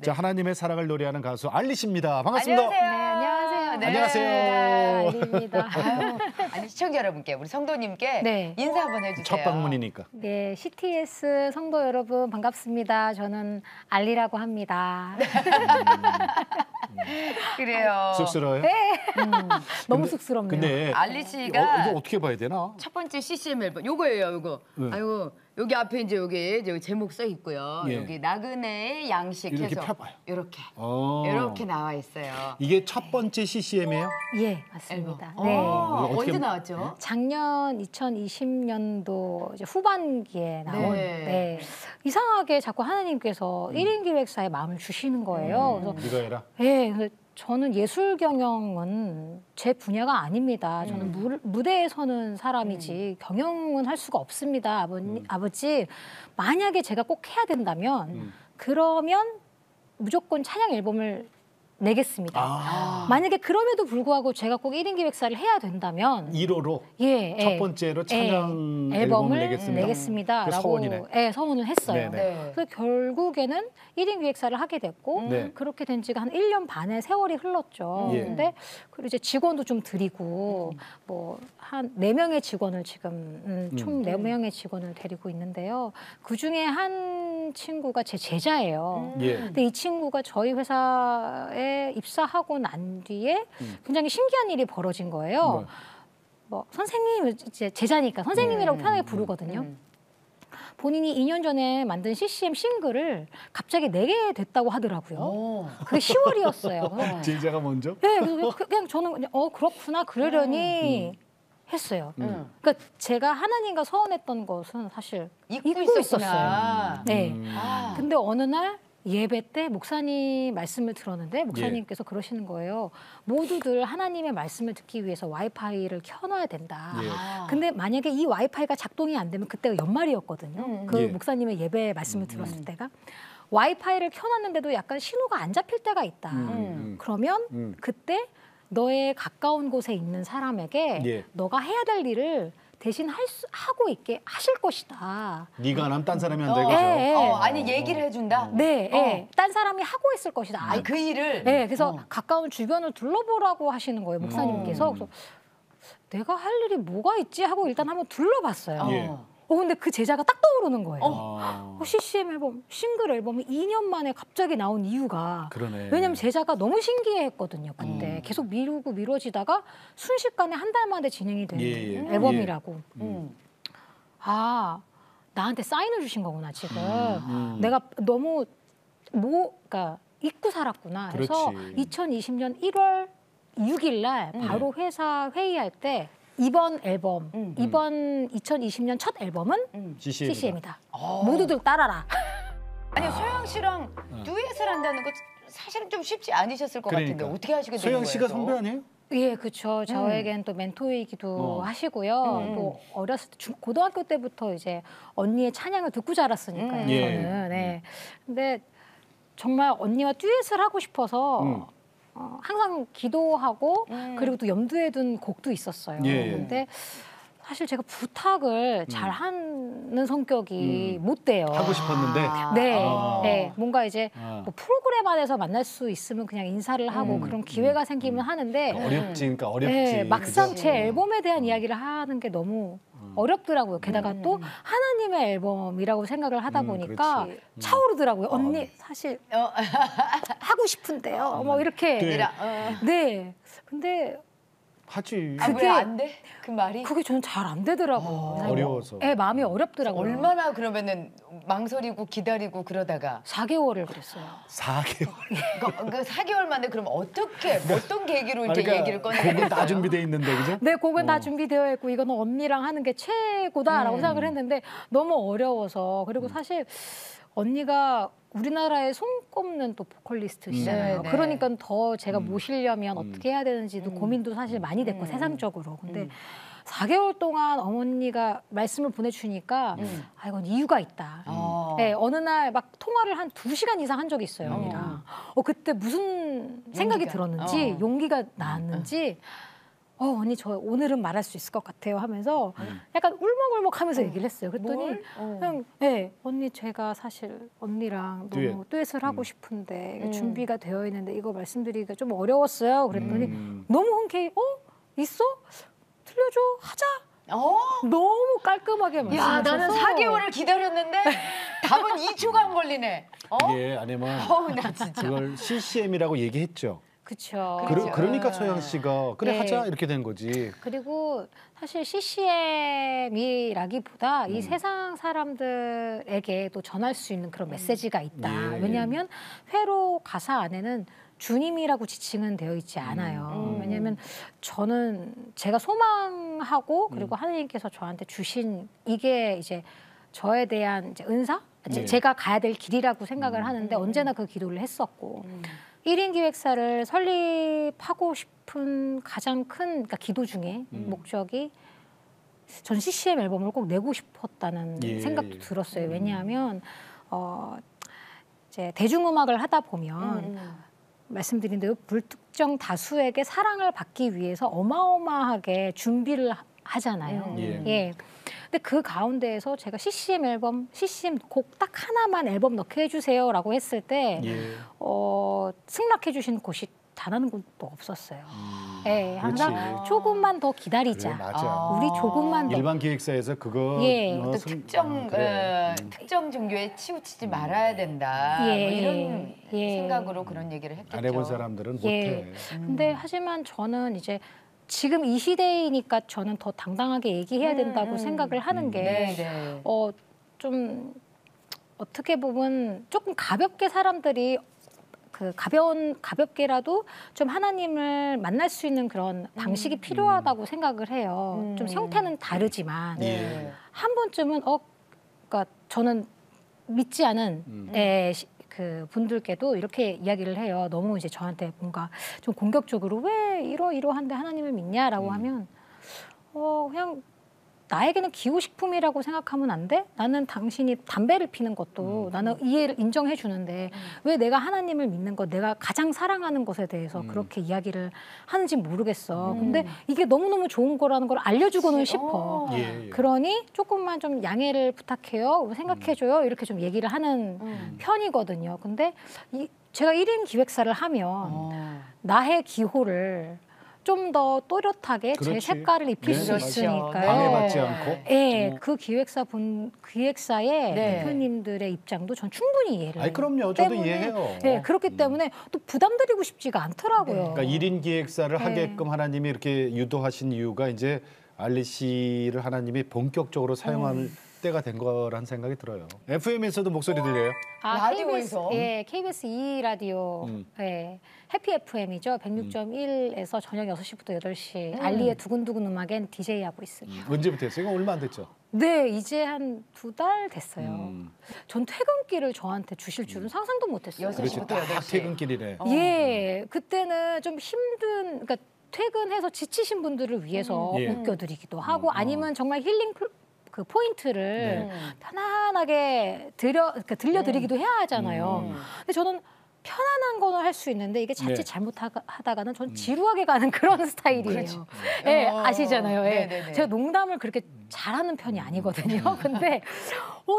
자, 하나님의 사랑을 노래하는 가수 알리 씨입니다. 반갑습니다. 안녕하세요. 네, 안녕하세요. 알리입니다. 아니, 시청자 여러분께, 우리 성도님께 네. 인사 한번 해주세요. 첫 방문이니까. 네, CTS 성도 여러분 반갑습니다. 저는 알리라고 합니다. 그래요. 쑥스러워요? 네. 너무 쑥스럽네요. 근데 알리 씨가 이거 어떻게 봐야 되나? 첫 번째 CCM 앨범 요거예요, 요거. 네. 아이고, 여기 앞에 이제 여기 제목 써 있고요. 예. 여기 나그네의 양식 이렇게 해서 펴봐요. 이렇게 어. 이렇게 나와 있어요. 이게 첫 번째 CCM이에요? 예, 맞습니다. 앨범. 네. 어떻게- 언제 나왔죠? 작년 2020년도 이제 후반기에 나온 네. 이상하게 자꾸 하나님께서 1인 기획사에 마음을 주시는 거예요. 그래서 이거 해라. 네, 그래서 저는 예술 경영은 제 분야가 아닙니다. 저는 무대에 서는 사람이지 경영은 할 수가 없습니다. 아버지, 만약에 제가 꼭 해야 된다면 그러면 무조건 찬양 앨범을 내겠습니다. 아. 만약에 그럼에도 불구하고 제가 꼭 1인 기획사를 해야 된다면 1호로 첫 번째로 찬양 앨범을 내겠습니다. 그 라고 서원이네. 서원을 했어요. 네네. 네. 그래서 결국에는 1인 기획사를 하게 됐고 네. 그렇게 된 지가 한 1년 반의 세월이 흘렀죠. 예. 근데 그리고 이제 직원도 좀 드리고 뭐 한 4명의 직원을 지금 총 4명의 직원을 데리고 있는데요. 그중에 한 친구가 제 제자예요. 예. 근데 이 친구가 저희 회사에 입사하고 난 뒤에 굉장히 신기한 일이 벌어진 거예요. 뭐 선생님, 이제 제자니까 선생님이라고 편하게 부르거든요. 본인이 2년 전에 만든 CCM 싱글을 갑자기 내게 됐다고 하더라고요. 오. 그게 10월이었어요. 제자가 먼저? 네, 그래서 그냥 저는 그냥 그렇구나 그러려니 했어요. 그러니까 제가 하나님과 서원했던 것은 사실 잊고 잊고 있었구나. 있었어요. 네. 아. 근데 어느 날 예배 때 목사님 말씀을 들었는데 목사님께서 그러시는 거예요. 모두들 하나님의 말씀을 듣기 위해서 와이파이를 켜놔야 된다. 예. 근데 만약에 이 와이파이가 작동이 안 되면 그때가 연말이었거든요. 그 예. 목사님의 예배 말씀을 들었을 때가. 와이파이를 켜놨는데도 약간 신호가 안 잡힐 때가 있다. 그러면 그때 너의 가까운 곳에 있는 사람에게 예. 너가 해야 될 일을 대신 하고 있게 하실 것이다. 네가 안 하면 딴 사람이 한 되겠죠. 예, 예. 아니, 얘기를 해준다? 네, 예. 딴 사람이 하고 있을 것이다. 아니, 그 일을. 네, 그래서 가까운 주변을 둘러보라고 하시는 거예요, 목사님께서. 그래서 내가 할 일이 뭐가 있지 하고 일단 한번 둘러봤어요. 예. 근데 그 제자가 딱 떠오르는 거예요. 아. CCM 앨범, 싱글 앨범이 2년 만에 갑자기 나온 이유가. 그러네. 왜냐면 제자가 너무 신기해했거든요, 그때. 계속 미루지다가 순식간에 한 달 만에 진행이 된 예. 앨범이라고. 아, 나한테 사인을 주신 거구나, 지금. 내가 너무 그러니까 잊고 살았구나. 그래서 그렇지. 2020년 1월 6일 날 바로 회사 회의할 때 이번 앨범, 이번 2020년 첫 앨범은 CCM이다. 모두들 따라라. 아니, 소영 씨랑 듀엣을 한다는 거 사실은 좀 쉽지 않으셨을 것 같은데 어떻게 하시게 된 거예요? 소영 씨가 선배 아니에요? 예, 그렇죠. 저에겐 또 멘토이기도 하시고요. 또 어렸을 때 고등학교 때부터 이제 언니의 찬양을 듣고 자랐으니까요. 예. 저는. 네. 근데 정말 언니와 듀엣을 하고 싶어서 항상 기도하고 그리고 또 염두에 둔 곡도 있었어요. 예. 근데 사실 제가 부탁을 잘 하는 성격이 못 돼요. 하고 싶었는데. 네, 아. 네, 뭔가 이제 뭐 프로그램 안에서 만날 수 있으면 그냥 인사를 하고 그런 기회가 생기면 하는데 어렵지, 그러니까 어렵지. 네, 막상 그죠? 제 앨범에 대한 이야기를 하는 게 너무 어렵더라고요. 게다가 또 하나님의 앨범이라고 생각을 하다 보니까 그렇지. 차오르더라고요. 언니 사실 하고 싶은데요. 뭐 이렇게. 네. 네. 근데 하지. 왜 안 돼? 그 말이? 그게 저는 잘 안 되더라고요. 어려워서. 네, 마음이 어렵더라고요. 얼마나 그러면은 망설이고 기다리고 그러다가 4개월을 그랬어요. 4개월. 그 4개월 만에 그럼 어떤 계기로 이렇게 얘기를 꺼내게 곡은 됐어요? 다 준비돼 있는데, 그죠? 네, 곡은 다 준비되어 있고 이거는 언니랑 하는 게 최고다라고 생각을 했는데 너무 어려워서 그리고 사실 언니가 우리나라에 손꼽는 또 보컬리스트시잖아요. 네. 그러니까 더 제가 모시려면 어떻게 해야 되는지도 고민도 사실 많이 됐고 세상적으로. 근데 4개월 동안 어머니가 말씀을 보내주니까 아, 이건 이유가 있다. 네, 어느 날 막 통화를 한 2시간 이상 한 적이 있어요, 언니랑. 그때 무슨 생각이 용기가. 들었는지 용기가 나왔는지 언니 저 오늘은 말할 수 있을 것 같아요 하면서 약간 울먹울먹하면서 얘기를 했어요. 그랬더니 그냥 언니 제가 사실 언니랑 너무 듀엣을 하고 싶은데 준비가 되어 있는데 이거 말씀드리기가 좀 어려웠어요. 그랬더니 너무 흔쾌히 있어? 들려줘 하자. 너무 깔끔하게 말씀하셔서. 야, 나는 4개월을 기다렸는데 답은 2초가 안 걸리네. 예, 아내만 나 진짜. 그걸 CCM이라고 얘기했죠. 그렇죠. 그러니까 서영 씨가 그래 하자 이렇게 된 거지. 그리고 사실 CCM이라기보다 이 세상 사람들에게 또 전할 수 있는 그런 메시지가 있다. 왜냐하면 회로 가사 안에는 주님이라고 지칭은 되어 있지 않아요. 왜냐하면 저는 제가 소망하고 그리고 하나님께서 저한테 주신 이게 이제 저에 대한 이제 은사? 제가 가야 될 길이라고 생각을 하는데 언제나 그 기도를 했었고 1인 기획사를 설립하고 싶은 가장 큰 그러니까 기도 중에 목적이 전 CCM 앨범을 꼭 내고 싶었다는 생각도 들었어요. 왜냐하면 이제 대중음악을 하다 보면 말씀드린 대로 불특정 다수에게 사랑을 받기 위해서 어마어마하게 준비를 하잖아요. 근데 그 가운데에서 제가 CCM 앨범, CCM 곡 딱 하나만 앨범 넣게 해주세요라고 했을 때 승낙해 주신 곳이 단 한 곳도 없었어요. 항상 그렇지. 조금만 더 기다리자. 그래, 맞아. 우리 조금만 더. 일반 기획사에서 그거 또 특정 종교에 치우치지 말아야 된다. 뭐 이런 생각으로 그런 얘기를 했겠죠. 안 해본 사람들은 못해. 근데 하지만 저는 이제 지금 이 시대이니까 저는 더 당당하게 얘기해야 된다고 생각을 하는 게 좀 어떻게 보면 조금 가볍게 사람들이 가볍게라도 좀 하나님을 만날 수 있는 그런 방식이 필요하다고 생각을 해요. 좀 형태는 다르지만 한 번쯤은 그러니까 저는 믿지 않은 그 분들께도 이렇게 이야기를 해요. 너무 이제 저한테 뭔가 좀 공격적으로 왜 이러한데 하나님을 믿냐라고 하면 그냥 나에게는 기호식품이라고 생각하면 안 돼? 나는 당신이 담배를 피는 것도 나는 이해를 인정해 주는데 왜 내가 하나님을 믿는 것, 내가 가장 사랑하는 것에 대해서 그렇게 이야기를 하는지 모르겠어. 근데 이게 너무너무 좋은 거라는 걸 알려주고는 싶어. 그러니 조금만 좀 양해를 부탁해요. 생각해줘요. 이렇게 좀 얘기를 하는 편이거든요. 근데 제가 1인 기획사를 하면 나의 기호를 좀 더 또렷하게 제 색깔을 입힐 수 있으니까요. 방해받지 않고. 그 기획사의 대표님들의 입장도 전 충분히 이해를 해요. 그럼요. 저도 이해해요. 그렇기 때문에 또 부담드리고 싶지가 않더라고요. 그러니까 1인 기획사를 하게끔 하나님이 이렇게 유도하신 이유가 이제 알리 씨를 하나님이 본격적으로 사용할 때가 된 거란 생각이 들어요. FM에서도 목소리 들려요? 라디오에서? KBS 2라디오 해피 FM이죠. 106.1에서 저녁 6시부터 8시 알리의 두근두근 음악엔 DJ 하고 있습니다. 언제부터 했어요? 이거 얼마 안 됐죠? 네, 이제 한 2달 됐어요. 전 퇴근길을 저한테 주실 줄은 상상도 못했어요. 6시부터 딱 8시. 퇴근길이네. 그때는 좀 힘든, 그러니까 퇴근해서 지치신 분들을 위해서 웃겨드리기도 하고 아니면 정말 힐링 그 포인트를 편안하게 들려드리기도 해야 하잖아요. 근데 저는 편안한 거는 할 수 있는데 이게 자칫 잘못하다가는 전 지루하게 가는 그런 스타일이에요. 아시잖아요. 제가 농담을 그렇게 잘하는 편이 아니거든요. 근데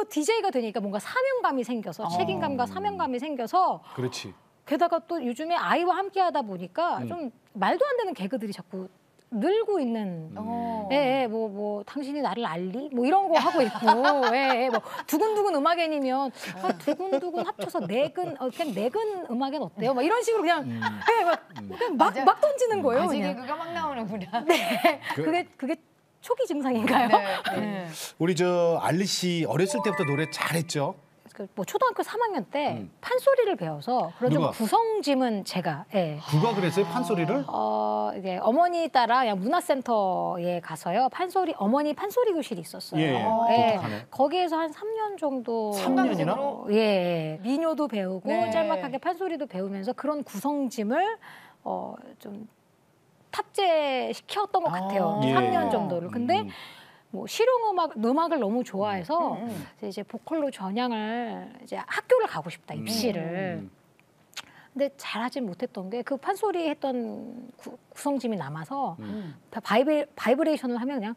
DJ가 되니까 뭔가 사명감이 생겨서 책임감과 사명감이 생겨서 그렇지. 게다가 또 요즘에 아이와 함께 하다 보니까 좀 말도 안 되는 개그들이 자꾸 늘고 있는 뭐 당신이 나를 알리? 뭐 이런 거 하고 있고 뭐 두근두근 음악엔이면 두근두근 합쳐서 내근 그냥 내근 음악엔 어때요? 막 이런 식으로 그냥 막 던지는 거예요. 아직 그냥. 개그가 막 나오는구나. 그게 초기 증상인가요? 우리 알리 씨 어렸을 때부터 노래 잘했죠? 뭐 초등학교 3학년 때 판소리를 배워서 그런 좀 구성짐은 제가 누가 그랬어요? 판소리를? 이게 어머니 따라 그냥 문화센터에 가서요. 어머니 판소리 교실이 있었어요. 거기에서 한 3년 정도 3년이나? 민요도 배우고 짤막하게 판소리도 배우면서 그런 구성짐을 좀 탑재시켰던 것 같아요. 3년 정도를. 근데 뭐 실용음악을 너무 좋아해서 이제 보컬로 전향을 이제 학교를 가고 싶다 입시를. 근데 잘하진 못했던 게 그 판소리 했던 구성짐이 남아서 바이브레이션을 하면 그냥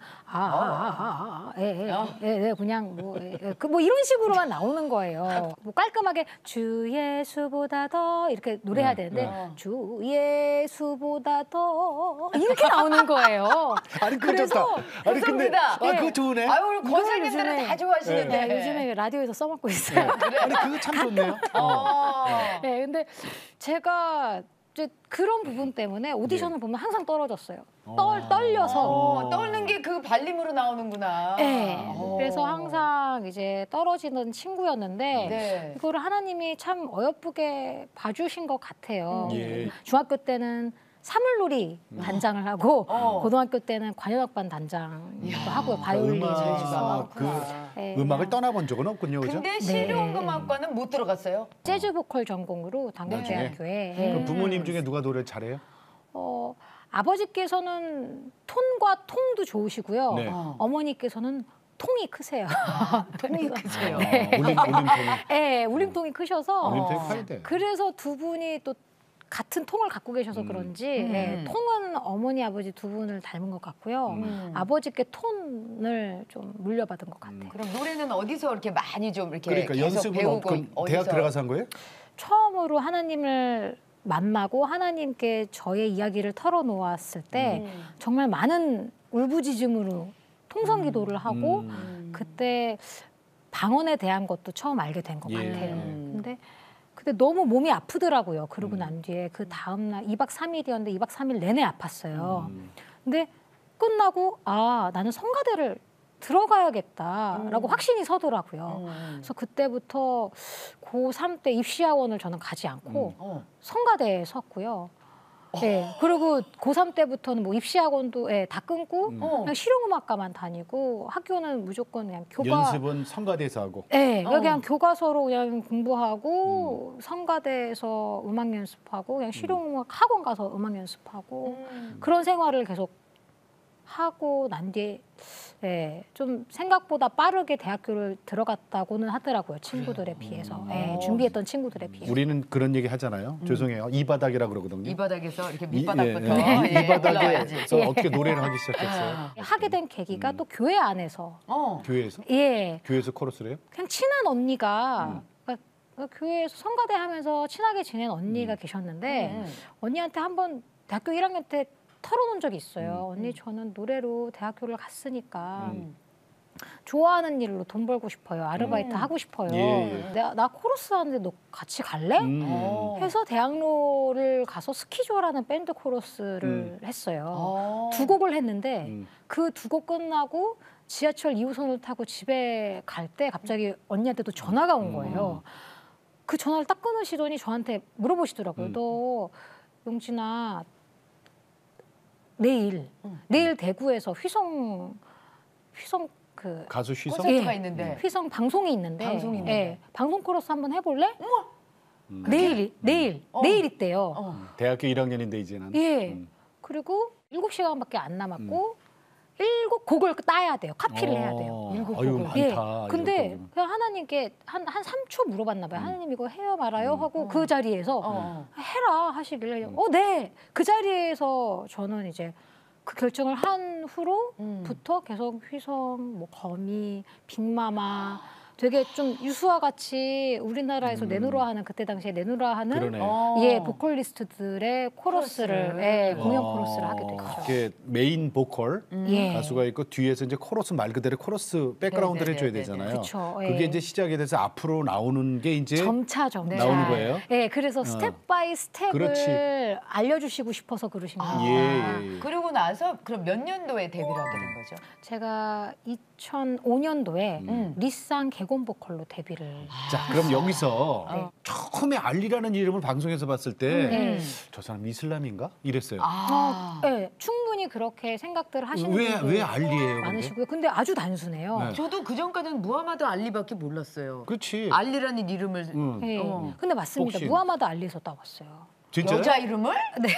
그냥 뭐 이런 식으로만 나오는 거예요. 뭐 깔끔하게 주 예수보다 더 이렇게 노래해야 되는데 주 예수보다 더 이렇게 나오는 거예요. 아니 그거 좋다. 아니 근데 그거 좋으네. 아유 우리 권사님들은 다 좋아하시는데. 네, 요즘에 라디오에서 써먹고 있어요. 아니 그거 참 좋네요. 네, 근데 제가 이제 그런 부분 때문에 오디션을 보면 항상 떨어졌어요. 떨려서. 떨는 게 그 발림으로 나오는구나. 네. 그래서 항상 이제 떨어지는 친구였는데 네. 이거를 하나님이 참 어여쁘게 봐주신 것 같아요. 예. 중학교 때는 사물놀이 단장을 하고 고등학교 때는 관현악반 단장도 하고요. 바이올린을 음악, 네. 음악을 떠나본 적은 없군요, 그죠? 근데 실용음악과는 못 들어갔어요? 재즈 보컬 전공으로 당근대학교에. 그럼 부모님 중에 누가 노래를 잘해요? 아버지께서는 톤과 통도 좋으시고요. 네. 어머니께서는 통이 크세요. 통이 크세요. 울림통이. 네, 울림통이 크셔서 울림통이 커야 돼. 그래서 두 분이 또 같은 통을 갖고 계셔서 그런지 통은 어머니 아버지 두 분을 닮은 것 같고요. 아버지께 톤을 좀 물려받은 것 같아요. 그럼 노래는 어디서 이렇게 많이 좀 이렇게 그러니까 계속 연습은 배우고 그럼 대학 들어가서 한 거예요? 처음으로 하나님을 만나고 하나님께 저의 이야기를 털어놓았을 때 정말 많은 울부짖음으로 통성기도를 하고 그때 방언에 대한 것도 처음 알게 된 것 같아요. 근데 너무 몸이 아프더라고요. 그러고 난 뒤에 그 다음 날 2박 3일이었는데 2박 3일 내내 아팠어요. 근데 끝나고 나는 성가대를 들어가야겠다라고 확신이 서더라고요. 그래서 그때부터 고3 때 입시학원을 저는 가지 않고 성가대에 섰고요. 네, 그리고 고3 때부터는 뭐 입시학원도 다 끊고 그냥 실용음악과만 다니고 학교는 무조건 그냥 연습은 성가대에서 하고. 네, 그냥 교과서로 그냥 공부하고 성가대에서 음악 연습하고 그냥 실용음악 학원 가서 음악 연습하고 그런 생활을 계속 하고 난 뒤에 좀 생각보다 빠르게 대학교를 들어갔다고는 하더라고요. 친구들에 비해서. 준비했던 친구들에 비해서. 우리는 그런 얘기 하잖아요. 죄송해요. 이 바닥이라 그러거든요. 이 바닥에서 이렇게 밑바닥부터 이 바닥에서 올라와야지. 어떻게 노래를 하기 시작했어요? 하게 된 계기가 또 교회 안에서. 교회에서? 예. 교회에서 코러스를 해요? 그냥 친한 언니가 그러니까 교회에서 성가대 하면서 친하게 지낸 언니가 계셨는데 언니한테 한번 대학교 1학년 때 털어놓은 적이 있어요. 언니 저는 노래로 대학교를 갔으니까 좋아하는 일로 돈 벌고 싶어요. 아르바이트 하고 싶어요. 나 코러스 하는데 너 같이 갈래? 해서 대학로를 가서 스키조라는 밴드 코러스를 했어요. 2곡을 했는데 그 2곡 끝나고 지하철 2호선을 타고 집에 갈 때 갑자기 언니한테도 전화가 온 거예요. 그 전화를 딱 끊으시더니 저한테 물어보시더라고요. 너 용진아 내일 대구에서 휘성 그 가수 휘성? 콘서트가 있는데 휘성 방송이 있는데 방송 코러스 한번 해볼래? 내일 있대요. 대학교 1학년인데 이제는. 예. 그리고 7시간밖에 안 남았고 7곡을 따야 돼요. 카피를 해야 돼요. 7곡을. 예. 많다. 근데 그냥 하나님께 한 3초 물어봤나 봐요. 하나님 이거 해요 말아요 하고 그 자리에서 해라 하시길래 네. 그 자리에서 저는 이제 그 결정을 한 후로부터 계속 휘성, 뭐 거미, 빅마마 되게 좀 유수와 같이 우리나라에서 내노라 하는 그때 당시에 내노라 하는 보컬리스트들의 코러스를 공연 코러스를 하게 됐죠. 이렇게 메인 보컬 가수가 있고 뒤에서 이제 코러스 말 그대로 코러스 백그라운드를 해줘야 되잖아요. 그쵸, 그게 이제 시작이 돼서 앞으로 나오는 게 이제 점차 나오는 거예요. 네, 그래서 스텝 바이 스텝을 알려주시고 싶어서 그러신 거예요. 그러고 나서 그럼 몇 년도에 데뷔를 하게 된 거죠? 제가 2005년도에 리쌍 개곤 보컬로 데뷔를. 자, 그럼 여기서 처음에 알리라는 이름을 방송에서 봤을 때 저 사람 이슬람인가? 이랬어요. 네, 충분히 그렇게 생각들을 하시는 분들 왜 알리예요? 많으시고요. 근데 아주 단순해요. 네. 저도 그 전까지는 무하마드 알리밖에 몰랐어요. 그렇지. 알리라는 이름을. 근데 맞습니다. 혹시. 무하마드 알리에서 따왔어요. 진짜요? 여자 이름을? 네.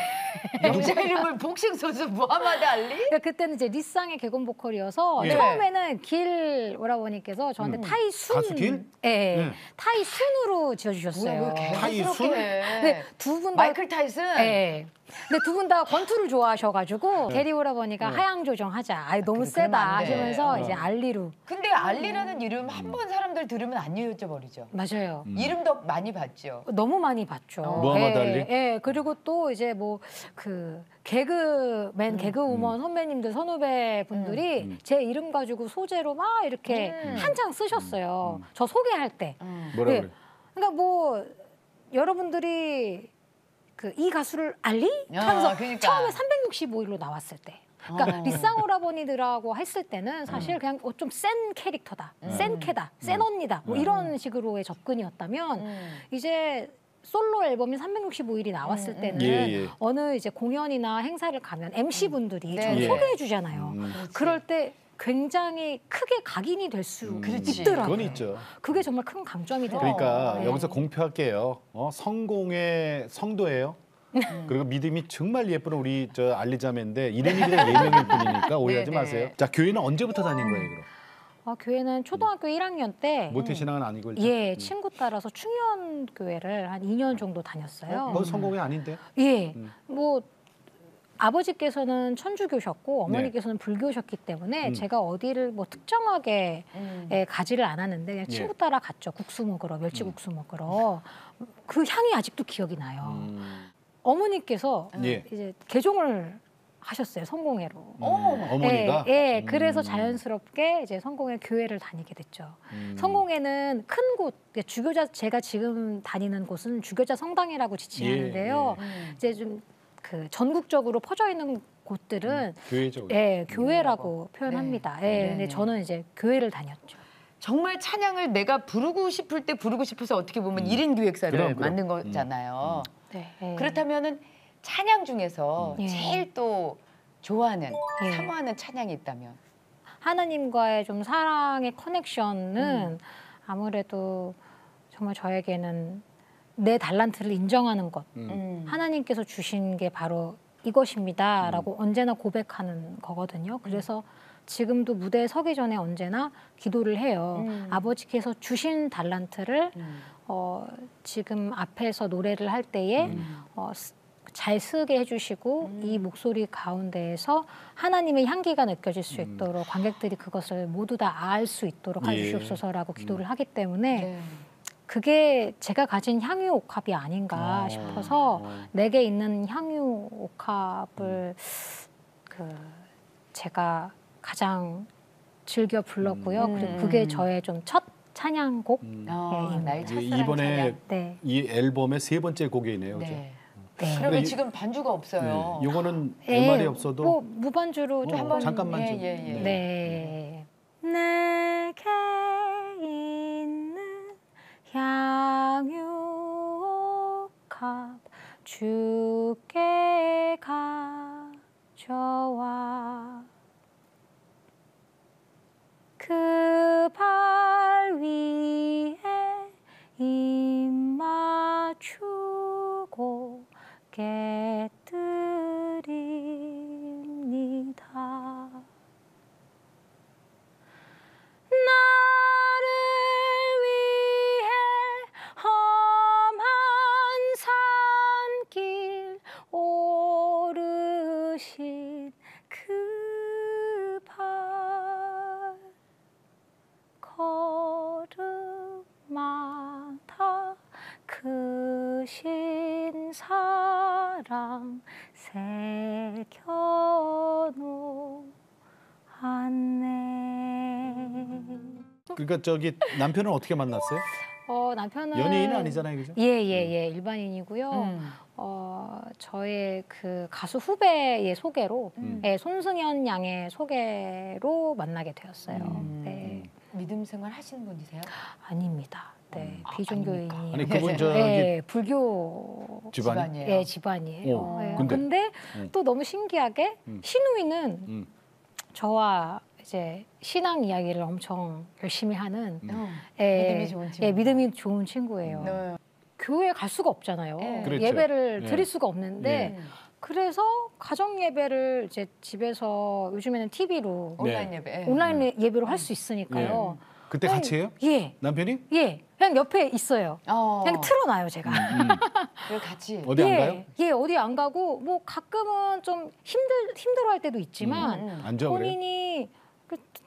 여자 이름을 복싱 선수 무하마드 알리? 그러니까 그때는 이제 리쌍의 개건 보컬이어서 예. 처음에는 길 오라버니께서 저한테 타이순, 가수 길? 예, 예. 타이순으로 지어주셨어요. 타이순? 근데 두 분 다, 마이클 타이슨? 예. 근데 두 분 다 권투를 좋아하셔가지고 게리 오라버니가 하향 조정하자. 아이 너무 그러면 세다 안 돼. 하시면서 이제 알리로. 근데 알리라는 이름 한 번 사람들 들으면 안 잊어버리죠. 맞아요. 이름도 많이 봤죠. 너무 많이 봤죠. 무하마드 알리? 예, 그리고 또 이제 뭐 그 개그맨, 개그우먼 선배님들, 선후배 분들이 제 이름 가지고 소재로 막 이렇게 한창 쓰셨어요. 저 소개할 때. 뭐라 예. 그래? 그러니까 뭐 여러분들이 그 이 가수를 알리? 하면서 그러니까. 처음에 365일로 나왔을 때. 그러니까 리쌍 오라버니들하고 했을 때는 사실 그냥 좀 센 캐릭터다, 센 캐다, 센 언니다 뭐 이런 식으로의 접근이었다면 이제 솔로 앨범이 365일이 나왔을 때는 예. 어느 이제 공연이나 행사를 가면 MC 분들이 좀 네. 소개해 주잖아요. 그럴 때 굉장히 크게 각인이 될 수 있더라고요. 그건 있죠. 그게 정말 큰 강점이더라고요. 그러니까 네. 여기서 공표할게요. 성공의 성도예요. 그리고 믿음이 정말 예쁜 우리 저 알리자매인데 이름이 그냥 4명일 뿐이니까 오해하지 네네. 마세요. 자, 교회는 언제부터 다닌 거예요, 그럼? 교회는 초등학교 1학년 때 모태신앙은 아니고 일단? 예, 친구 따라서 충현 교회를 한 2년 정도 다녔어요. 그건 성공이 아닌데? 예, 뭐 아버지께서는 천주교셨고 어머니께서는 불교셨기 때문에 제가 어디를 뭐 특정하게 가지를 않았는데 그냥 친구 따라 갔죠. 국수 먹으러, 멸치국수 먹으러. 그 향이 아직도 기억이 나요. 어머니께서 예. 이제 개종을 하셨어요. 성공회로. 어머니가? 예, 그래서 자연스럽게 이제 성공회 교회를 다니게 됐죠. 성공회는 큰 곳, 주교자 제가 지금 다니는 곳은 주교자 성당이라고 지칭하는데요. 이제 좀 그 전국적으로 퍼져 있는 곳들은 교회죠. 예, 교회라고 표현합니다. 네. 예, 네. 근데 저는 이제 교회를 다녔죠. 정말 찬양을 내가 부르고 싶을 때 부르고 싶어서 어떻게 보면 1인 기획사를 그럼. 만든 거잖아요. 네, 예. 그렇다면은 찬양 중에서 예. 제일 또 좋아하는, 예. 사모하는 찬양이 있다면? 하나님과의 좀 사랑의 커넥션은 아무래도 정말 저에게는 내 달란트를 인정하는 것. 하나님께서 주신 게 바로 이것입니다라고 언제나 고백하는 거거든요. 그래서 지금도 무대에 서기 전에 언제나 기도를 해요. 아버지께서 주신 달란트를 지금 앞에서 노래를 할 때에 잘 쓰게 해주시고 이 목소리 가운데에서 하나님의 향기가 느껴질 수 있도록 관객들이 그것을 모두 다 알 수 있도록 해주시옵소서라고 기도를 하기 때문에 네. 그게 제가 가진 향유 옥합이 아닌가 싶어서 내게 있는 향유 옥합을 제가 가장 즐겨 불렀고요. 그리고 그게 저의 좀 첫 찬양곡. 나의 이제 첫사랑 이번에 찬양. 네. 이 앨범의 3번째 곡이네요. 그죠? 네. 네. 그러면 이- 지금 반주가 없어요. 네. 이거는 예, MR이 없어도 뭐 무반주로 좀 한번 잠깐만 좀. 예. 네. 내게 있는 향유옥합 주께 가져와 그 발 위에 입 맞추고 깨뜨립니다. 나를 위해 험한 산길 오르신 그 발 걸음마다 크신 사랑 새겨놓았네. 그러니까 저기 남편은 어떻게 만났어요? 남편은 연예인은 아니잖아요, 그죠? 예, 일반인이고요. 저의 그 가수 후배의 소개로, 손승연 양의 소개로 만나게 되었어요. 네, 믿음 생활 하시는 분이세요? 아닙니다. 네, 비종교인이. 아니 그분 저기 네, 불교 집안이? 예, 집안이에요. 오, 예, 근데? 근데 또 너무 신기하게 시누이는 저와 이제 신앙 이야기를 엄청 열심히 하는 믿음이 좋은 친구. 믿음이 좋은 친구예요. 네. 교회에 갈 수가 없잖아요. 네. 그렇죠. 예배를 네. 드릴 수가 없는데 그래서 가정 예배를 이제 집에서 요즘에는 TV로 온라인 예배. 온라인 예배로 할 수 있으니까요. 그때 같이 해요? 예. 남편이? 예. 그냥 옆에 있어요. 그냥 틀어놔요, 제가. 그리고 같이. 어디 안 가요? 예, 어디 안 가고 뭐 가끔은 좀 힘들어할 때도 있지만 앉아 그래? 본인이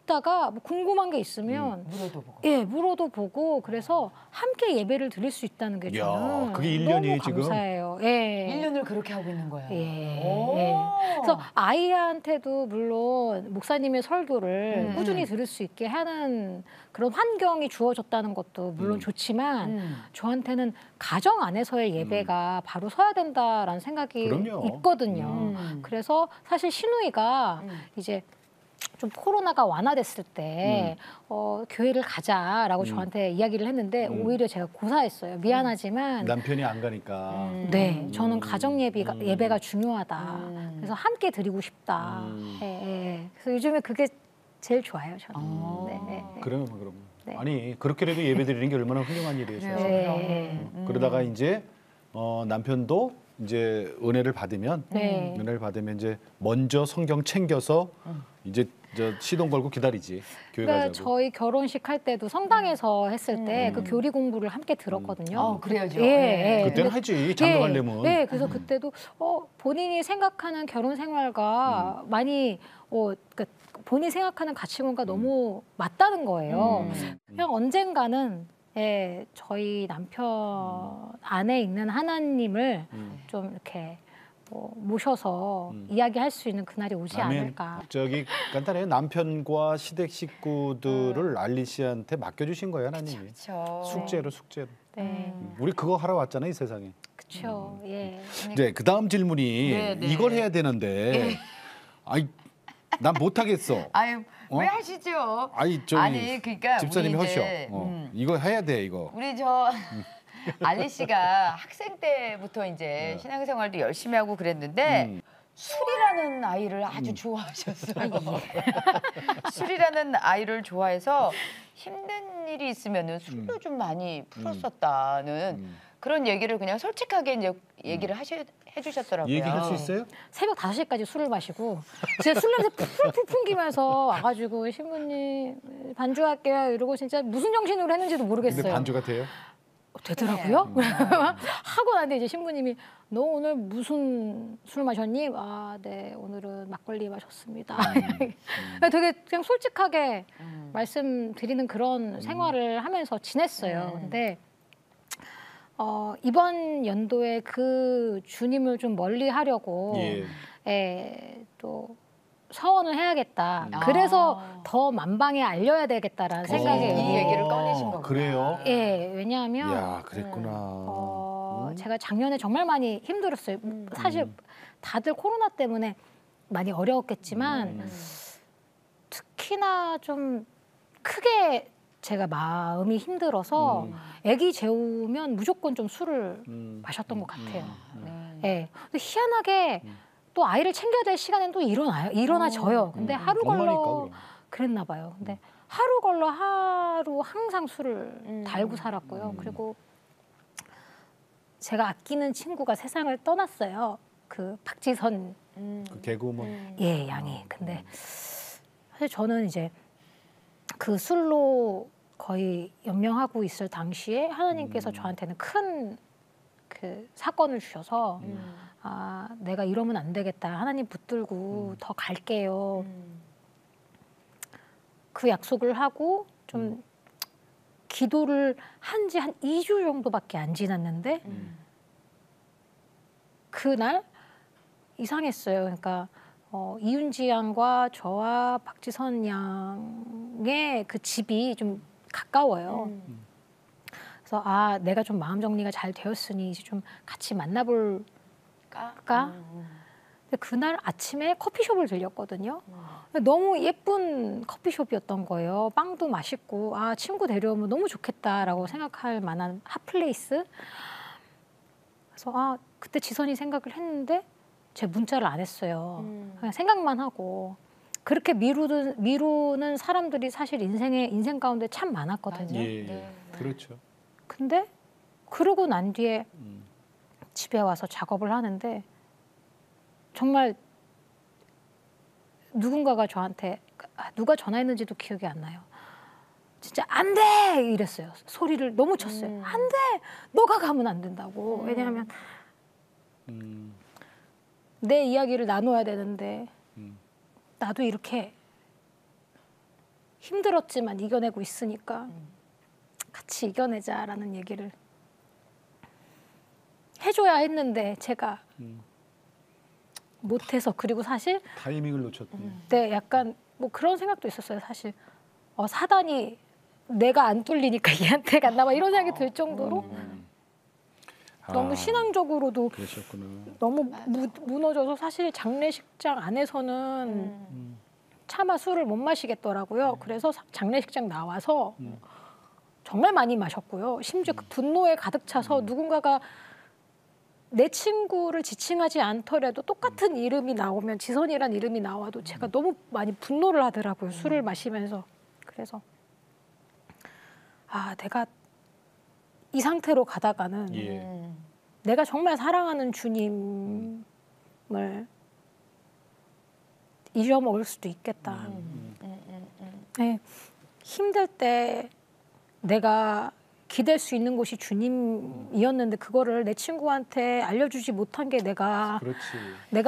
듣다가 뭐 궁금한 게 있으면 물어도 보고. 예, 물어도 보고 그래서 함께 예배를 드릴 수 있다는 게 야, 저는 그게 1년이에요, 너무 지금? 감사해요. 예. 1년을 그렇게 하고 있는 거야. 예. 오. 예. 그래서 아이한테도 물론 목사님의 설교를 꾸준히 들을 수 있게 하는 그런 환경이 주어졌다는 것도 물론 좋지만 저한테는 가정 안에서의 예배가 바로 서야 된다라는 생각이 그럼요. 있거든요. 그래서 사실 시누이가 이제 좀 코로나가 완화됐을 때 교회를 가자라고 저한테 이야기를 했는데 오히려 제가 고사했어요. 미안하지만 남편이 안 가니까. 네, 저는 가정 예배가 중요하다. 그래서 함께 드리고 싶다. 예, 예. 그래서 요즘에 그게 제일 좋아요, 저는. 네, 네, 네. 그러면. 네. 아니 그렇게라도 예배 드리는 게 얼마나 훌륭한 일이에요. 그래요. 사실. 네. 그러다가 이제 남편도 이제 은혜를 받으면 네. 은혜를 받으면 이제 먼저 성경 챙겨서 이제 저 시동 걸고 기다리지 교회 그러니까 가자고. 저희 결혼식 할 때도 성당에서 했을 때 그 교리 공부를 함께 들었거든요. 그래야죠. 예, 예. 그때는 하지 장가 가려면. 네, 그래서 그때도 본인이 생각하는 결혼 생활과 많이 그러니까 본인이 생각하는 가치관과 너무 맞다는 거예요. 그냥 언젠가는 저희 남편 안에 있는 하나님을 좀 이렇게 모셔서 이야기할 수 있는 그날이 오지 않을까. 저기 간단해요. 남편과 시댁 식구들을 알리 씨한테 맡겨주신 거예요, 하나님이. 그렇죠. 숙제로. 네, 우리 그거 하러 왔잖아요, 이 세상에. 그렇죠. 예. 네, 그 다음 질문이 네, 네. 이걸 해야 되는데, 아이, 난 못하겠어. 아유, 왜 하시죠? 아니, 그러니까 집사님이 우리 하셔. 이제, 이거 해야 돼, 이거. 우리 알리 씨가 학생 때부터 이제 신앙생활도 열심히 하고 그랬는데 술이라는 아이를 아주 좋아하셨어요. 술이라는 아이를 좋아해서 힘든 일이 있으면은 술도 좀 많이 풀었었다는 그런 얘기를 그냥 솔직하게 이제 얘기를 해주셨더라고요. 얘기할 수 있어요? 새벽 5시까지 술을 마시고 제 술 냄새 풀풀 풍기면서 와가지고 신부님 반주할게요 이러고 진짜 무슨 정신으로 했는지도 모르겠어요. 근데 반주가 돼요? 되더라고요. 하고 나는데 이제 신부님이 너 오늘 무슨 술 마셨니? 아, 네 오늘은 막걸리 마셨습니다. 되게 그냥 솔직하게 말씀드리는 그런 생활을 하면서 지냈어요. 근데 이번 연도에 그 주님을 좀 멀리 하려고 또 서원을 해야겠다. 그래서 더 만방에 알려야 되겠다라는 생각에 이 얘기를 꺼내신 거구나. 그래요? 예, 왜냐하면 야, 그랬구나. 제가 작년에 정말 많이 힘들었어요. 사실 다들 코로나 때문에 많이 어려웠겠지만 특히나 좀 크게 제가 마음이 힘들어서 아기 재우면 무조건 좀 술을 마셨던 것 같아요. 예. 근데 희한하게 또 아이를 챙겨야 될 시간에는 또 일어나져요. 근데 하루 걸러 엄마니까, 그랬나 봐요. 근데 하루 걸러 하루 항상 술을 달고 살았고요. 그리고 제가 아끼는 친구가 세상을 떠났어요. 그 박지선 그 개그우먼. 예, 양이. 근데 사실 저는 이제 그 술로 거의 연명하고 있을 당시에 하나님께서 저한테는 큰 그 사건을 주셔서 아, 내가 이러면 안 되겠다. 하나님 붙들고 더 갈게요. 그 약속을 하고 좀 기도를 한 지 한 2주 정도밖에 안 지났는데 그날 이상했어요. 그러니까 이윤지 양과 저와 박지선 양의 그 집이 좀 가까워요. 그래서 아, 내가 좀 마음 정리가 잘 되었으니 이제 좀 같이 만나볼까? 근데 그날 아침에 커피숍을 들렸거든요. 너무 예쁜 커피숍이었던 거예요. 빵도 맛있고 아, 친구 데려오면 너무 좋겠다라고 생각할 만한 핫플레이스. 그래서 아, 그때 지선이 생각을 했는데 제 문자를 안 했어요. 그냥 생각만 하고. 그렇게 미루는 사람들이 사실 인생 가운데 참 많았거든요. 예, 그렇죠. 근데 그러고 난 뒤에 집에 와서 작업을 하는데 정말 누군가가 저한테 누가 전화했는지도 기억이 안 나요. 진짜 안 돼! 이랬어요. 소리를 너무 쳤어요. 안 돼! 너가 가면 안 된다고. 왜냐하면 내 이야기를 나눠야 되는데 나도 이렇게 힘들었지만 이겨내고 있으니까 같이 이겨내자라는 얘기를 해줘야 했는데 제가 못해서 그리고 사실 타이밍을 놓쳤네. 네, 약간 뭐 그런 생각도 있었어요. 사실 사단이 내가 안 뚫리니까 얘한테 갔나 봐 이런 생각이 들 정도로 너무 신앙적으로도 그러셨구나. 너무 무너져서 사실 장례식장 안에서는 차마 술을 못 마시겠더라고요. 그래서 장례식장 나와서 정말 많이 마셨고요. 심지어 그 분노에 가득 차서 누군가가 내 친구를 지칭하지 않더라도 똑같은 이름이 나오면 지선이란 이름이 나와도 제가 너무 많이 분노를 하더라고요. 술을 마시면서. 그래서 내가 이 상태로 가다가는 예. 내가 정말 사랑하는 주님을 잊어먹을 수도 있겠다. 네, 힘들 때 내가 기댈 수 있는 곳이 주님이었는데 그거를 내 친구한테 알려주지 못한 게 내가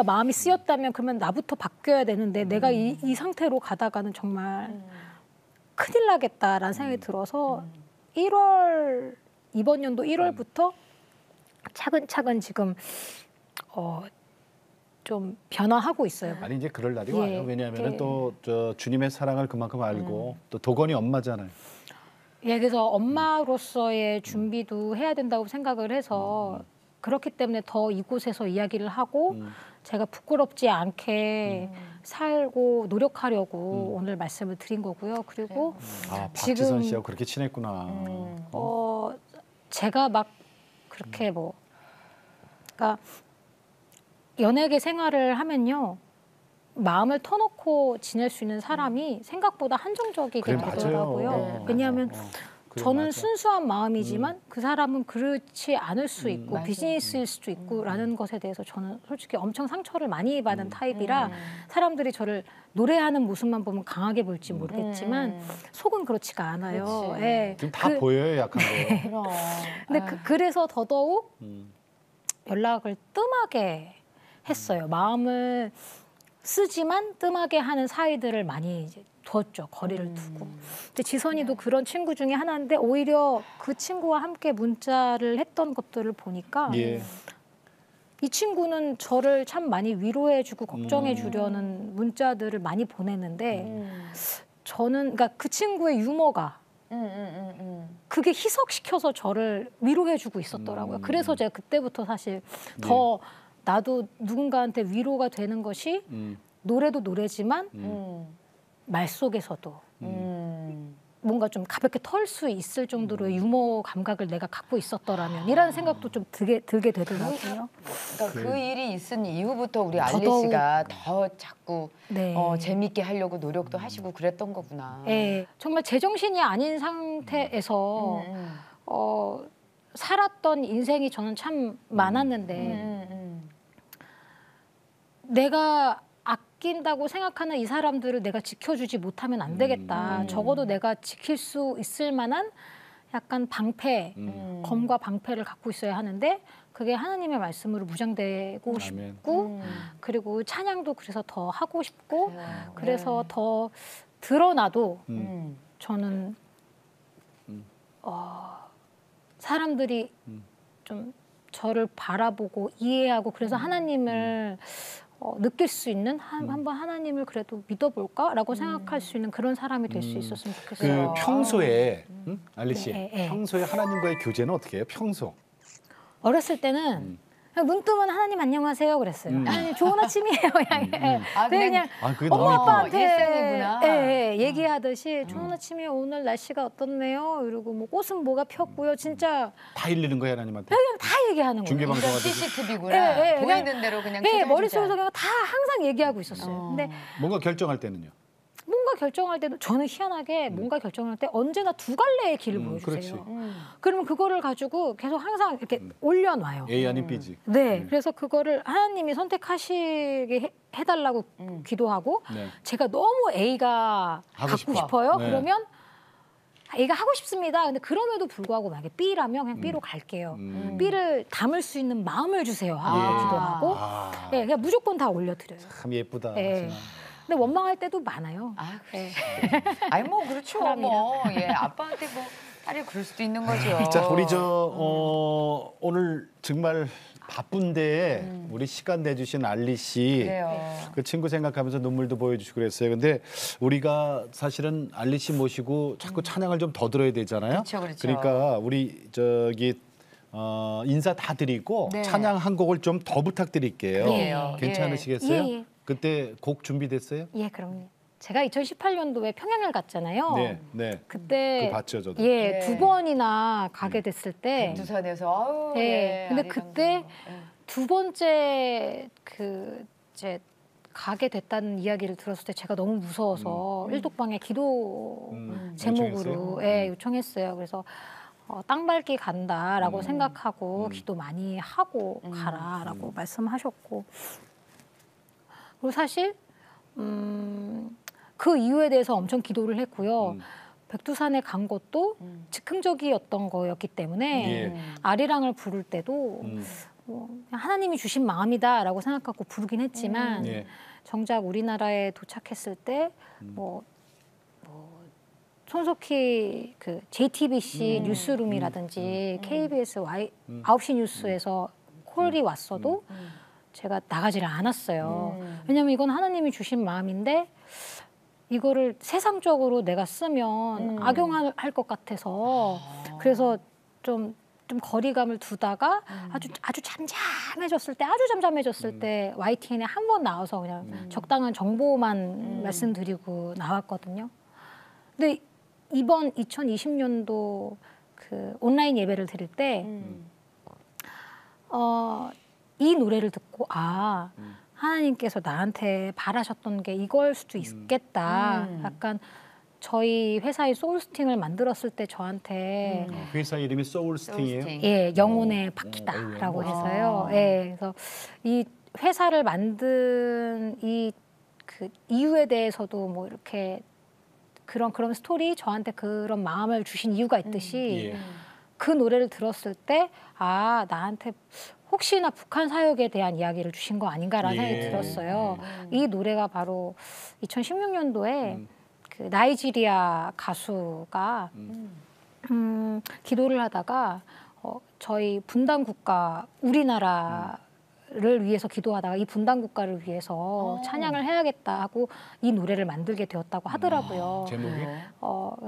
마음이 쓰였다면 그러면 나부터 바뀌어야 되는데 내가 이 상태로 가다가는 정말 큰일 나겠다라는 생각이 들어서 이번 연도 1월부터 차근차근 지금 좀 변화하고 있어요. 아니 이제 그럴 날이 예, 와요. 왜냐하면 또 저 주님의 사랑을 그만큼 알고 또 도건이 엄마잖아요. 예, 그래서 엄마로서의 준비도 해야 된다고 생각을 해서 그렇기 때문에 더 이곳에서 이야기를 하고 제가 부끄럽지 않게 살고 노력하려고 오늘 말씀을 드린 거고요. 그리고 박지선 씨하고 그렇게 친했구나. 제가 막 그렇게 그러니까 연예계 생활을 하면요. 마음을 터놓고 지낼 수 있는 사람이 생각보다 한정적이게 그래, 되더라고요. 맞아요. 왜냐하면 그래, 저는 맞아. 순수한 마음이지만 그 사람은 그렇지 않을 수 있고 맞아. 비즈니스일 수도 있고라는 것에 대해서 저는 솔직히 엄청 상처를 많이 받은 타입이라 사람들이 저를 노래하는 모습만 보면 강하게 볼지 모르겠지만 속은 그렇지가 않아요. 그렇지. 예. 지금 다 보여요, 약한 거. 그럼. 근데 그래서 더더욱 연락을 뜸하게 했어요. 마음을 쓰지만 뜸하게 하는 사이들을 많이 이제 뒀죠. 거리를 두고. 근데 지선이도 그런 친구 중에 하나인데 오히려 그 친구와 함께 문자를 했던 것들을 보니까 예. 이 친구는 저를 참 많이 위로해주고 걱정해주려는 문자들을 많이 보냈는데 저는 그러니까 그 친구의 유머가 그게 희석시켜서 저를 위로해주고 있었더라고요. 그래서 제가 그때부터 사실 더 나도 누군가한테 위로가 되는 것이 노래도 노래지만 말 속에서도 뭔가 좀 가볍게 털 수 있을 정도로의 유머 감각을 내가 갖고 있었더라면 이라는 생각도 좀 들게 되더라고요. 그러니까 그 일이 있은 이후부터 우리 알리 더더욱. 씨가 더 자꾸 네. 재밌게 하려고 노력도 하시고 그랬던 거구나. 네, 정말 제정신이 아닌 상태에서 살았던 인생이 저는 참 많았는데 내가 아낀다고 생각하는 이 사람들을 내가 지켜주지 못하면 안 되겠다. 적어도 내가 지킬 수 있을 만한 약간 방패, 검과 방패를 갖고 있어야 하는데 그게 하나님의 말씀으로 무장되고 아멘. 싶고 그리고 찬양도 그래서 더 하고 싶고 그래서 더 드러나도 저는 사람들이 좀 저를 바라보고 이해하고 그래서 하나님을 느낄 수 있는 한번 하나님을 그래도 믿어볼까라고 생각할 수 있는 그런 사람이 될 수 있었으면 그 좋겠어요. 평소에 알리 씨, 네. 평소에 하나님과의 교제는 어떻게 해요? 평소. 어렸을 때는 그냥 눈 뜨면 하나님 안녕하세요 그랬어요. 하나님 좋은 아침이에요. 그냥 그냥 그게 엄마 너무 아빠한테 일상이구나. 얘기하듯이 좋은 아침이에요. 오늘 날씨가 어떻네요. 그리고 뭐 꽃은 뭐가 폈고요. 진짜 다 일리는 거야 하나님한테. 그냥 다 얘기하는 거예요. 중계방송하듯이. CCTV구나. 보이는 대로 그냥 네, 투자해주자. 머릿속에서 그냥 다 항상 얘기하고 있었어요. 근데 뭔가 결정할 때는요. 뭔가 결정할 때도 저는 희한하게 뭔가 결정할 때 언제나 두 갈래의 길을 보여주세요. 그렇지. 그러면 그거를 가지고 계속 항상 이렇게 올려놔요. A 아닌 B지. 네, 그래서 그거를 하나님이 선택하시게 해달라고 기도하고 네. 제가 너무 A가 하고 갖고 싶어. 싶어요. 네. 그러면 A가 하고 싶습니다. 근데 그럼에도 불구하고 만약에 B라면 그냥 B로 갈게요. B를 담을 수 있는 마음을 주세요 하고 예. 기도하고 아, 네, 그냥 무조건 다 올려드려요. 참 예쁘다. 네. 진아. 근데 원망할 때도 많아요. 아, 네. 아니 뭐 그렇죠. 사람이라. 뭐 예, 아빠한테 뭐 딸이 그럴 수도 있는 거죠. 자, 우리 오늘 정말 바쁜데 우리 시간 내주신 알리 씨. 그래요. 그 친구 생각하면서 눈물도 보여주시고 그랬어요. 근데 우리가 사실은 알리 씨 모시고 자꾸 찬양을 좀 더 들어야 되잖아요. 그렇죠, 그렇죠. 러니까 우리 인사 다 드리고 네. 찬양 한 곡을 좀 더 부탁드릴게요. 그래요. 괜찮으시겠어요? 예, 예. 그때 곡 준비됐어요? 예, 그럼요. 제가 2018년도에 평양을 갔잖아요. 네, 네. 그때 그거 봤죠, 저도. 예, 네. 두 번이나 가게 됐을 때 두산에서 아우 네. 예, 근데 아리랑도. 그때 예. 두 번째 이제 가게 됐다는 이야기를 들었을 때 제가 너무 무서워서 일독방에 기도 제목으로 요청했어요? 예, 요청했어요. 그래서 땅 밟기 간다라고 생각하고 기도 많이 하고 가라라고 말씀하셨고 그리고 사실 그 이유에 대해서 엄청 기도를 했고요. 백두산에 간 것도 즉흥적이었던 거였기 때문에 예. 아리랑을 부를 때도 그냥 하나님이 주신 마음이다라고 생각하고 부르긴 했지만 예. 정작 우리나라에 도착했을 때 손석희 그 JTBC 뉴스룸이라든지 KBS 9시 뉴스에서 콜이 왔어도 제가 나가지를 않았어요. 왜냐하면 이건 하나님이 주신 마음인데 이거를 세상적으로 내가 쓰면 악용할 것 같아서 그래서 좀 거리감을 두다가 아주 잠잠해졌을 때 YTN에 한 번 나와서 그냥 적당한 정보만 말씀드리고 나왔거든요. 근데 이번 2020년도 그 온라인 예배를 드릴 때 이 노래를 듣고 하나님께서 나한테 바라셨던 게 이걸 수도 있겠다. 약간 저희 회사의 소울스팅을 만들었을 때 저한테 회사 이름이 소울스팅이에요? 소울스팅. 예, 영혼의 바퀴다라고 해서요. 예, 그래서 이 회사를 만든 그 이유에 대해서도 뭐 이렇게 그런 스토리 저한테 그런 마음을 주신 이유가 있듯이 예. 그 노래를 들었을 때 나한테 혹시나 북한 사역에 대한 이야기를 주신 거 아닌가라는 예. 생각이 들었어요. 이 노래가 바로 2016년도에 그 나이지리아 가수가 기도를 하다가 저희 분단 국가 우리나라를 위해서 기도하다가 이 분단 국가를 위해서 찬양을 해야겠다 하고 이 노래를 만들게 되었다고 하더라고요. 제목이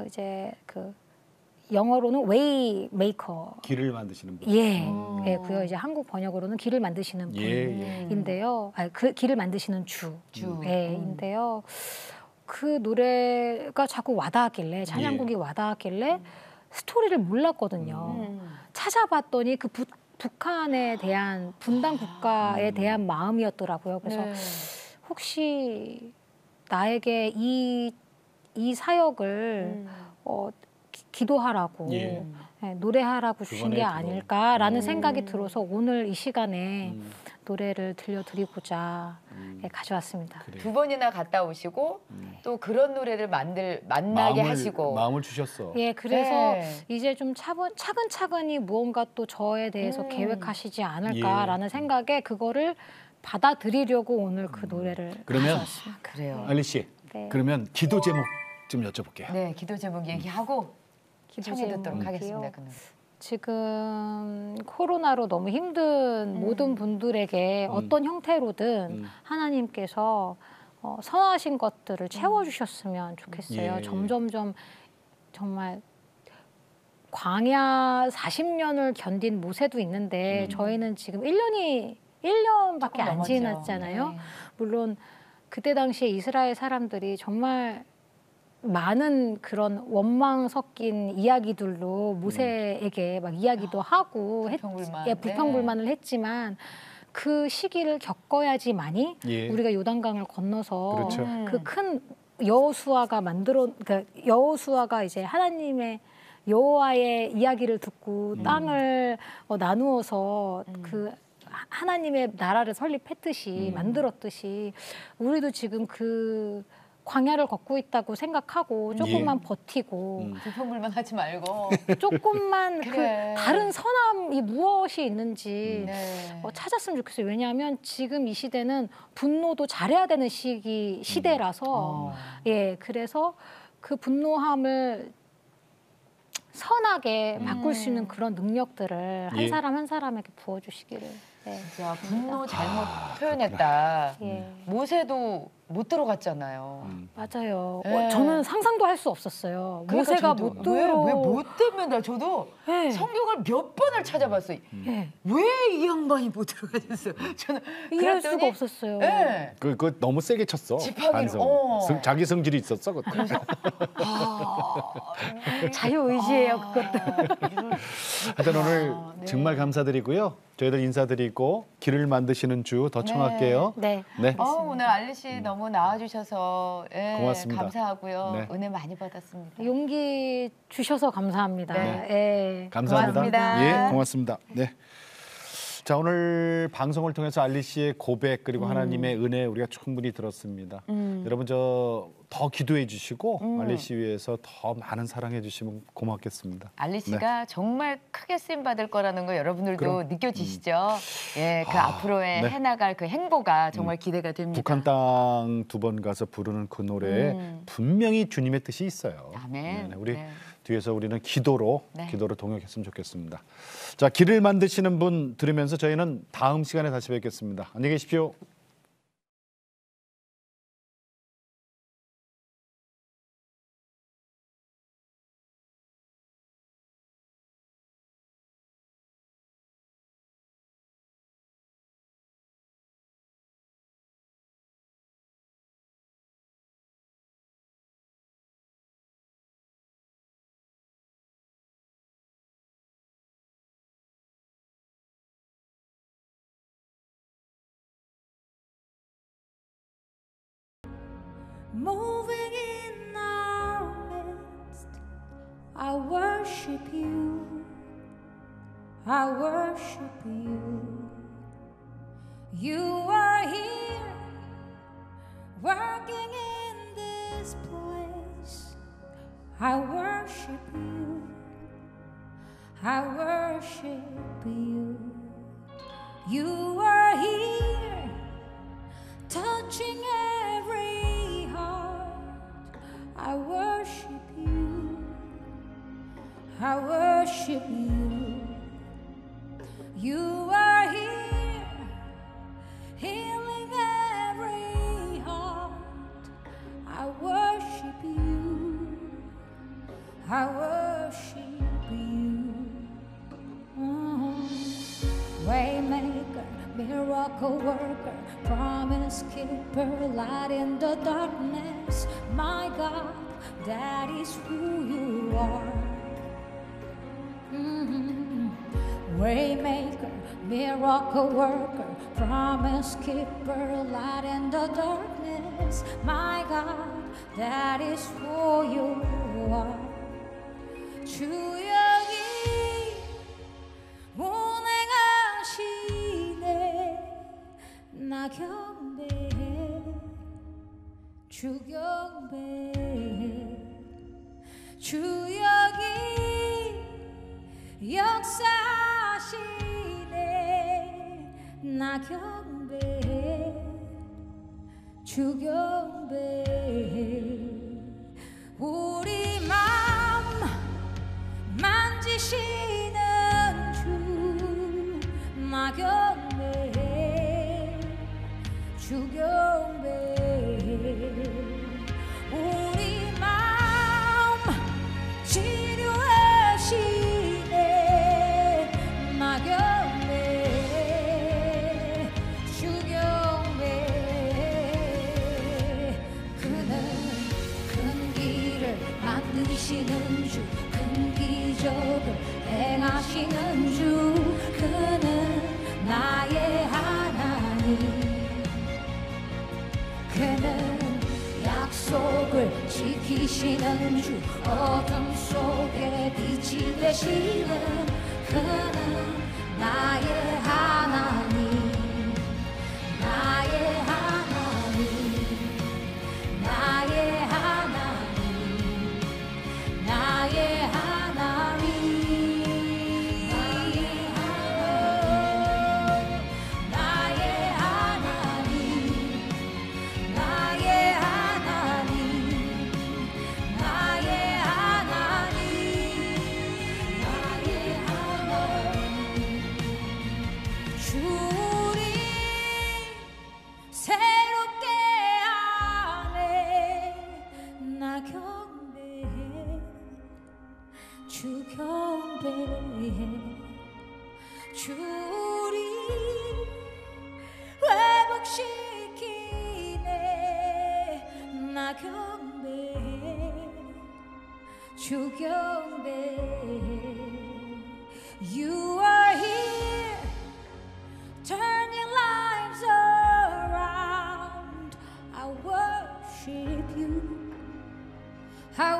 이제 그 영어로는 웨이 메이커. 길을 만드시는 분. 예, 그요 이제 한국 번역으로는 길을 만드시는 예. 분인데요. 그 길을 만드시는 인데요. 그 노래가 자꾸 와닿았길래 찬양곡이 와닿았길래 스토리를 몰랐거든요. 찾아봤더니 그 북한에 대한 분단 국가에 대한 마음이었더라고요. 그래서 네. 혹시 나에게 이 사역을 기도하라고 예. 노래하라고 주신 게 그거네, 그거. 아닐까라는 생각이 들어서 오늘 이 시간에 노래를 들려드리고자 가져왔습니다. 그래. 두 번이나 갔다 오시고 또 그런 노래를 만나게 하시고 마음을 주셨어. 예, 그래서 네. 이제 좀 차근차근히 무언가 또 저에 대해서 계획하시지 않을까라는 생각에 그거를 받아들이려고 오늘 그 노래를 그러면 가져왔습니다. 그래요. 알리 씨, 네. 그러면 기도 제목 좀 여쭤볼게요. 네, 기도 제목 얘기하고 기도 청해 듣도록 제목이요. 하겠습니다. 그 노래. 지금 코로나로 너무 힘든 모든 분들에게 어떤 형태로든 하나님께서 선하신 것들을 채워주셨으면 좋겠어요. 예. 점점점 정말 광야 40년을 견딘 모세도 있는데 저희는 지금 1년밖에 조금 안 넘었죠. 지났잖아요. 네. 물론 그때 당시에 이스라엘 사람들이 정말 많은 그런 원망 섞인 이야기들로 모세에게 막 이야기도 하고 불평불만. 불평불만을 했지만 그 시기를 겪어야지만이 예. 우리가 요단강을 건너서 그렇죠. 그 큰 여호수아가 그러니까 여호수아가 이제 하나님의 여호와의 이야기를 듣고 땅을 나누어서 그 하나님의 나라를 설립했듯이 만들었듯이 우리도 지금 그 광야를 걷고 있다고 생각하고 조금만 버티고 불평불만하지 말고 조금만 그래. 그 다른 선함이 무엇이 있는지 네. 찾았으면 좋겠어요. 왜냐하면 지금 이 시대는 분노도 잘해야 되는 시대라서 예, 그래서 그 분노함을 선하게 바꿀 수 있는 그런 능력들을 한 예. 사람 한 사람에게 부어주시기를. 네. 진짜 분노 잘못 표현했다. 예. 모세도 못 들어갔잖아요. 맞아요. 예. 저는 상상도 할 수 없었어요. 그러니까 모세가 저도 못 들어. 왜못 되면 저도 예. 성경을 몇 번을 찾아봤어요. 예. 왜 이 양반이 못 들어가셨어요? 저는 이해할 그랬더니, 수가 없었어요. 예. 그 너무 세게 쳤어. 지팡이로, 반성. 자기 성질이 있었어. 그때. 자유의지예요, 그것도. 하여튼 오늘 네. 정말 감사드리고요. 저희들 인사드리고 길을 만드시는 주 더 청할게요. 네. 네. 오늘 알리 씨 너무 나와주셔서 예, 고맙습니다. 감사하고요. 네. 은혜 많이 받았습니다. 용기 주셔서 감사합니다. 네. 예. 감사합니다. 고맙습니다. 예, 고맙습니다. 네. 자, 오늘 방송을 통해서 알리 씨의 고백 그리고 하나님의 은혜 우리가 충분히 들었습니다. 여러분 저 더 기도해 주시고 알리 씨 위해서 더 많은 사랑해 주시면 고맙겠습니다. 알리 씨가 정말 크게 쓰임 받을 거라는 거 여러분들도 그럼. 느껴지시죠? 예, 그 앞으로의 네. 해나갈 그 행보가 정말 기대가 됩니다. 북한 땅 2번 가서 부르는 그 노래에 분명히 주님의 뜻이 있어요. 아멘. 네, 우리 네. 뒤에서 우리는 기도로 네. 동역했으면 좋겠습니다. 자, 길을 만드시는 분 들으면서 저희는 다음 시간에 다시 뵙겠습니다. 안녕히 계십시오. Moving in our midst, I worship you. I worship you. You are here, working in this place. I worship you. I worship you. You are here, touching every heart. I worship you. I worship you. You are here, healing every heart. I worship you. I worship you. Waymaker, miracle worker, promise keeper, light in the darkness. My God, that is who you are. Waymaker, miracle worker, promise keeper, light in the darkness. My God, that is who you are. 주 여기 운행하시네. 나 경배해. 주 경배해. 주 여기 역사하시네. 나 경배해. 주 경배해. 우리 맘 만지시는 주. 나 경배해. 주 경배해. 우리 맘 치료하시네. 나 경배해. 주 경배해. 그는 큰 길을 만드시는 주, 큰 기적을 행하시는 주. 그는 나의 하나님. 지키시는 주 어둠 속에 빛이 되시는 그는 나의 하나님 나의 하나님 나의 하나님 나의 하나님 나의 하나님 나의 하나님 나의 하나님 나의 하나님 주리 새롭게 하네 나 경배해 주 경배해 주리 회복시키네 나 경배해 주 경배해 You are here turning lives around I worship you I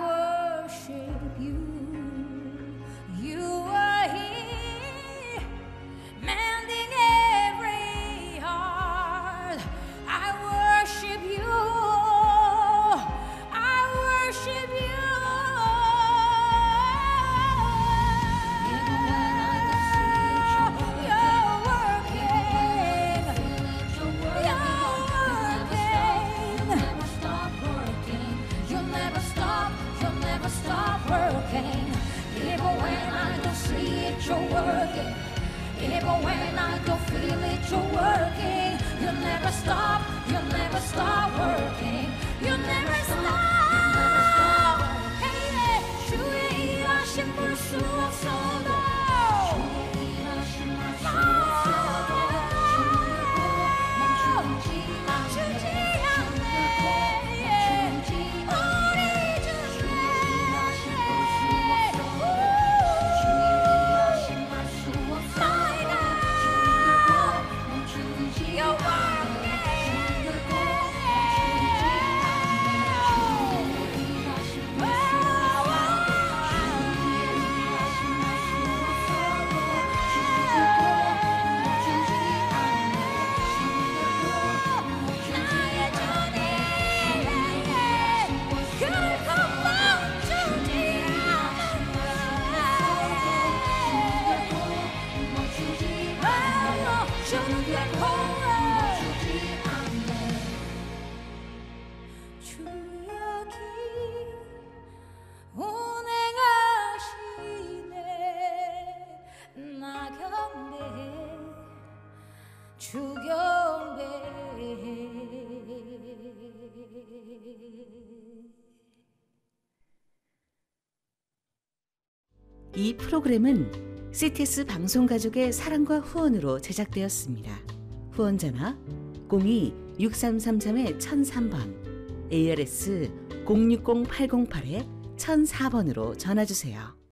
worship you You are here mending every heart I worship you I worship you You're working You'll never stop working even when I don't see it you're working even when I don't feel it you're working you'll never stop working you'll never stop hey, 주의 일하심 볼 수 없어도 멈추지 않네 우리 이 프로그램은 CTS 방송가족의 사랑과 후원으로 제작되었습니다. 후원 전화 02-6333-1003번, ARS 060-808-1004번으로 전화주세요.